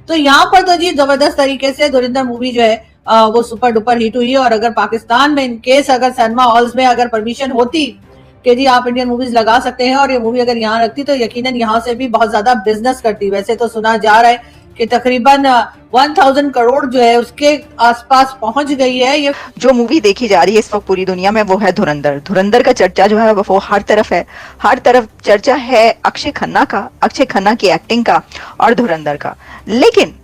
तो यहाँ पर तो जी जबरदस्त तरीके से धुरंधर मूवी जो है वो सुपर डुपर हिट हुई है। और अगर पाकिस्तान में इनकेस अगर सिनेमा हॉल्स में अगर परमिशन होती कि जी आप इंडियन मूवीज लगा सकते हैं और ये मूवी अगर यहाँ रखती तो यकीनन यहाँ से भी बहुत ज्यादा बिजनेस करती। वैसे तो सुना जा रहा है कि तकरीबन 1000 करोड़ जो है उसके आसपास पहुंच गई है। ये जो मूवी देखी जा रही है इस वक्त पूरी दुनिया में वो है धुरंधर। धुरंधर का चर्चा जो है वो हर तरफ है, हर तरफ चर्चा है अक्षय खन्ना का, अक्षय खन्ना की एक्टिंग का और धुरंधर का। लेकिन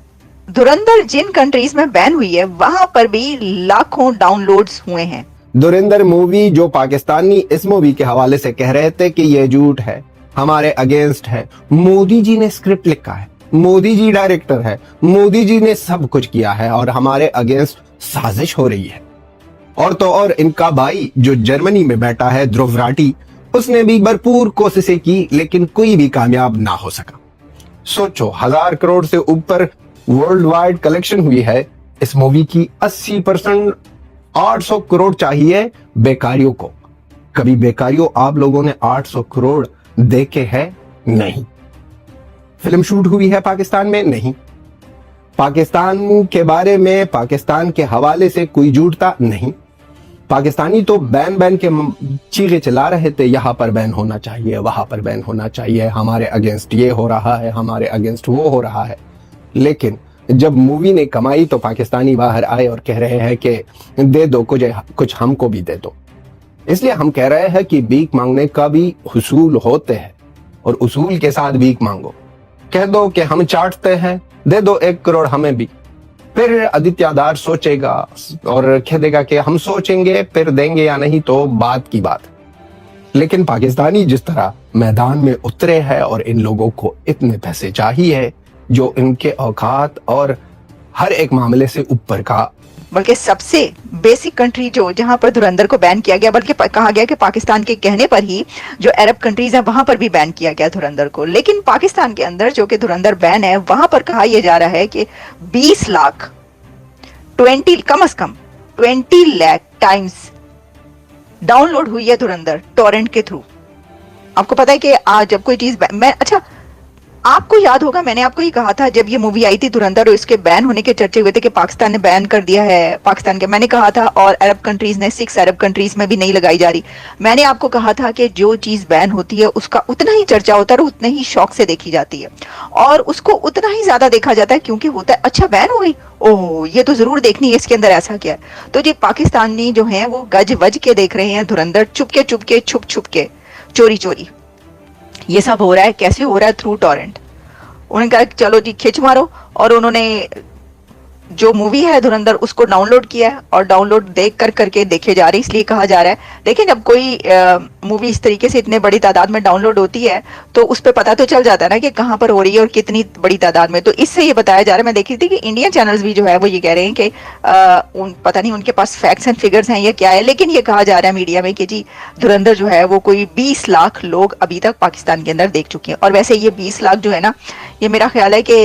धुरंधर जिन कंट्रीज में बैन हुई है वहां पर भी लाखों डाउनलोड्स हुए हैं। धुरंधर मूवी जो पाकिस्तानी इस मूवी के हवाले से कह रहे थे कि ये झूठ है, हमारे अगेंस्ट है। मोदी जी ने स्क्रिप्ट लिखा है, मोदी जी डायरेक्टर है, मोदी जी ने सब कुछ किया है और हमारे अगेंस्ट साजिश हो रही है। और तो और इनका भाई जो जर्मनी में बैठा है ध्रुव राठी, उसने भी भरपूर कोशिशें की लेकिन कोई भी कामयाब ना हो सका। सोचो 1000 करोड़ से ऊपर वर्ल्ड वाइड कलेक्शन हुई है इस मूवी की। 80% 800 करोड़ चाहिए बेकारियों को। कभी बेकारियों आप लोगों ने 800 करोड़ देखे हैं? नहीं। फिल्म शूट हुई है पाकिस्तान में? नहीं। पाकिस्तान के बारे में, पाकिस्तान के हवाले से कोई झूठता नहीं। पाकिस्तानी तो बैन के चीखे चला रहे थे, यहां पर बैन होना चाहिए, वहां पर बैन होना चाहिए, हमारे अगेंस्ट ये हो रहा है, हमारे अगेंस्ट वो हो रहा है। लेकिन जब मूवी ने कमाई तो पाकिस्तानी बाहर आए और कह रहे हैं कि दे दो कुछ हमको भी दे दो। इसलिए हम कह रहे हैं कि भीख मांगने का भी उसूल होते हैं और उसूल के साथ भीख मांगो। कह दो कि हम चाटते हैं, दे दो 1 करोड़ हमें भी। फिर आदित्य दार सोचेगा और कह देगा कि हम सोचेंगे फिर देंगे या नहीं, तो बात की बात। लेकिन पाकिस्तानी जिस तरह मैदान में उतरे हैं और इन लोगों को इतने पैसे चाहिए जो इनके औकात और हर एक मामले से ऊपर का, बल्कि सबसे बेसिक कंट्री जो जहां पर धुरंधर को बैन किया गया, बल्कि कहा गया कि पाकिस्तान के कहने पर ही जो अरब कंट्रीज हैं वहां पर भी बैन किया गया धुरंधर को। लेकिन पाकिस्तान के अंदर जो कि धुरंधर बैन है वहां पर कहा यह जा रहा है कि 20 लाख 20 कम से कम 20 लाख टाइम्स डाउनलोड हुई है धुरंधर टॉरेंट के थ्रू। आपको पता है कि आज जब कोई चीज अच्छा आपको याद होगा मैंने आपको ही कहा था जब ये मूवी आई थी धुरंधर और इसके बैन होने के चर्चे हुए थे कि पाकिस्तान ने बैन कर दिया है पाकिस्तान के, मैंने कहा था, और अरब कंट्रीज ने 6 अरब कंट्रीज में भी नहीं लगाई जा रही। मैंने आपको कहा था कि जो चीज बैन होती है उसका उतना ही चर्चा होता है और उतने ही शौक से देखी जाती है और उसको उतना ही ज्यादा देखा जाता है क्योंकि होता है अच्छा बैन हो गई, ओह ये तो जरूर देखनी है, इसके अंदर ऐसा क्या है। तो ये पाकिस्तानी जो है वो गज वज के देख रहे हैं धुरंधर, चुपके चुपके छुप छुप के चोरी चोरी। ये सब हो रहा है, कैसे हो रहा है? Through torrent. उन्होंने कहा चलो जी खिंच मारो और उन्होंने जो मूवी है धुरंधर उसको डाउनलोड किया है और डाउनलोड देख करके देखे जा रहे हैं। इसलिए कहा जा रहा है, देखिए जब कोई मूवी इस तरीके से इतने बड़ी तादाद में डाउनलोड होती है तो उस पर पता तो चल जाता है ना कि कहाँ पर हो रही है और कितनी बड़ी तादाद में। तो इससे ये बताया जा रहा है, मैं देख रही थी कि इंडियन चैनल्स भी जो है वो ये कह रहे हैं कि पता नहीं उनके पास फैक्ट्स एंड फिगर्स हैं या क्या है, लेकिन ये कहा जा रहा है मीडिया में कि जी धुरंधर जो है वो कोई 20 लाख लोग अभी तक पाकिस्तान के अंदर देख चुके हैं। और वैसे ये 20 लाख जो है ना, ये मेरा ख्याल है कि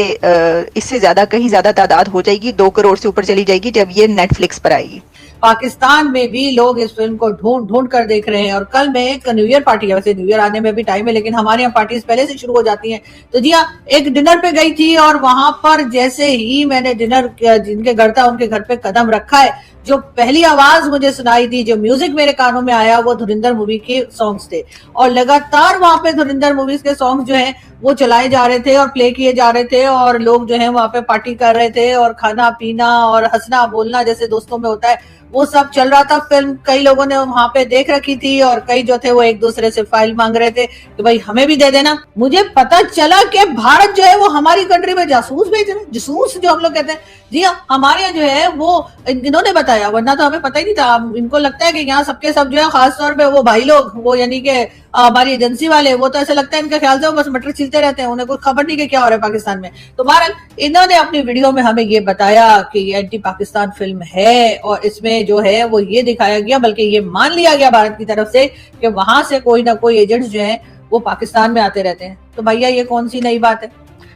इससे ज्यादा कहीं ज्यादा तादाद हो जाएगी, 2 करोड़ से ऊपर चली जाएगी जब ये नेटफ्लिक्स पर आएगी। पाकिस्तान में भी लोग इस फिल्म को ढूंढ कर देख रहे हैं। और कल में एक न्यू ईयर पार्टी है, वैसे न्यू ईयर आने में भी टाइम है लेकिन हमारे यहाँ पार्टीज पहले से शुरू हो जाती हैं। तो जी हाँ, एक डिनर पे गई थी और वहां पर जैसे ही मैंने डिनर जिनके घर था उनके घर पे कदम रखा है, जो पहली आवाज मुझे सुनाई दी, जो म्यूजिक मेरे कानों में आया, वो धुरंधर मूवी के सॉन्ग्स थे। और लगातार वहां पे धुरंधर मूवीज के सॉन्ग जो है वो चलाए जा रहे थे और प्ले किए जा रहे थे और लोग जो है वहां पे पार्टी कर रहे थे और खाना पीना और हंसना बोलना जैसे दोस्तों में होता है वो सब चल रहा था। फिल्म कई लोगों ने वहां पे देख रखी थी और कई जो थे वो एक दूसरे से फाइल मांग रहे थे कि भाई हमें भी दे देना। मुझे पता चला कि भारत जो है वो हमारी कंट्री में जासूस भेज रहे, जासूस जो हम लोग कहते हैं। जी हाँ, हमारे यहाँ जो है वो इन्होंने बताया, वरना तो हमें पता ही नहीं था। इनको लगता है कि यहाँ सबके सब जो है, खास तौर पे वो भाई लोग, वो यानी कि हमारी एजेंसी वाले, वो तो ऐसे लगता है इनके ख्याल से वो बस मटर छीलते रहते हैं, उन्हें कोई खबर नहीं कि क्या हो रहा है पाकिस्तान में। तो बहरहाल इन्होंने अपनी वीडियो में हमें ये बताया कि ये एंटी पाकिस्तान फिल्म है और इसमें जो है वो ये दिखाया गया, बल्कि ये मान लिया गया भारत की तरफ से कि वहां से कोई ना कोई एजेंट्स जो है वो पाकिस्तान में आते रहते हैं। तो भैया ये कौन सी नई बात है?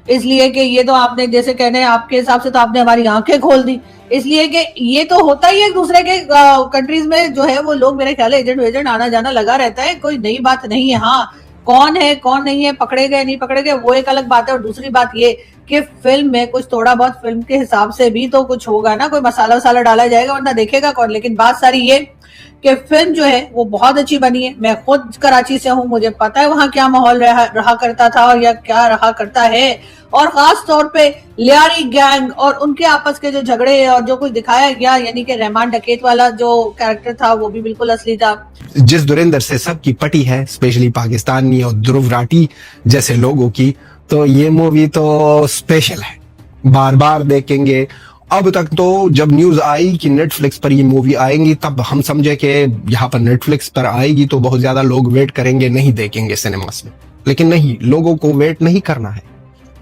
इसलिए कि ये तो आपने जैसे कहने आपके हिसाब से तो आपने हमारी आंखें खोल दी, इसलिए कि ये तो होता ही है एक दूसरे के कंट्रीज में जो है वो लोग, मेरे ख्याल एजेंट आना जाना लगा रहता है, कोई नई बात नहीं है। हाँ, कौन है कौन नहीं है, पकड़े गए नहीं पकड़े गए वो एक अलग बात है। और दूसरी बात ये कि फिल्म में कुछ थोड़ा बहुत फिल्म के हिसाब से भी तो कुछ होगा ना, कोई मसाला वसाला डाला जाएगा, वरना देखेगा कौन। लेकिन बात सारी ये कि फिल्म जो है वो बहुत अच्छी बनी है। मैं खुद कराची से हूँ, मुझे पता है वहां क्या माहौल रहा करता था और या क्या रहा करता है, और खास तौर पे लियारी गैंग और उनके आपस के जो झगड़े और जो कुछ दिखाया गया, यानी कि रहमान डकैत वाला जो कैरेक्टर था वो भी बिल्कुल असली था। जिस धुरंधर से सबकी पटी है, स्पेशली पाकिस्तानी और ध्रुव राठी जैसे लोगों की, तो ये मूवी तो स्पेशल है, बार बार देखेंगे। अब तक तो जब न्यूज आई कि नेटफ्लिक्स पर ये मूवी आएंगी, तब हम समझे कि यहाँ पर नेटफ्लिक्स पर आएगी तो बहुत ज्यादा लोग वेट करेंगे, नहीं देखेंगे सिनेमास में। लेकिन नहीं, लोगों को वेट नहीं करना है,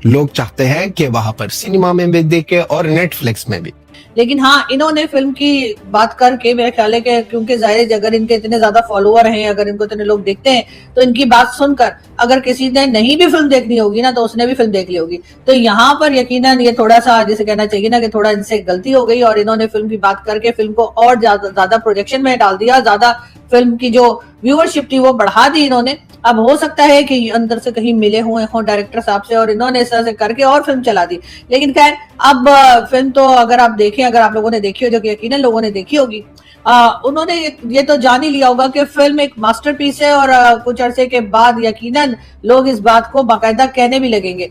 लोग चाहते हैं कि वहां पर सिनेमा में भी देखे और नेटफ्लिक्स में भी। लेकिन हाँ, इन्होंने फिल्म की बात करके मेरे ख्याल है कि क्योंकि जाहिर है अगर इनके इतने ज्यादा फॉलोअर हैं, अगर इनको इतने लोग देखते हैं, तो इनकी बात सुनकर अगर किसी ने नहीं भी फिल्म देखनी होगी ना, तो उसने भी फिल्म देख ली होगी। तो यहाँ पर यकीनन ये थोड़ा सा जिसे कहना चाहिए ना कि थोड़ा इनसे गलती हो गई, और इन्होंने फिल्म की बात करके फिल्म को और ज्यादा प्रोजेक्शन में डाल दिया, ज्यादा फिल्म की जो व्यूअरशिप थी वो बढ़ा दी इन्होंने। अब हो सकता है कि अंदर से कहीं मिले हुए हों डायरेक्टर साहब से और इन्होंने इस तरह से करके और फिल्म चला दी। लेकिन खैर, अब फिल्म तो अगर आप देखें, अगर आप लोगों ने देखी हो, जो कि यकीनन लोगों ने देखी होगी, उन्होंने ये तो जान ही लिया होगा कि फिल्म एक मास्टरपीस है, और कुछ अरसे के बाद यकीनन लोग इस बात को बाकायदा कहने भी लगेंगे।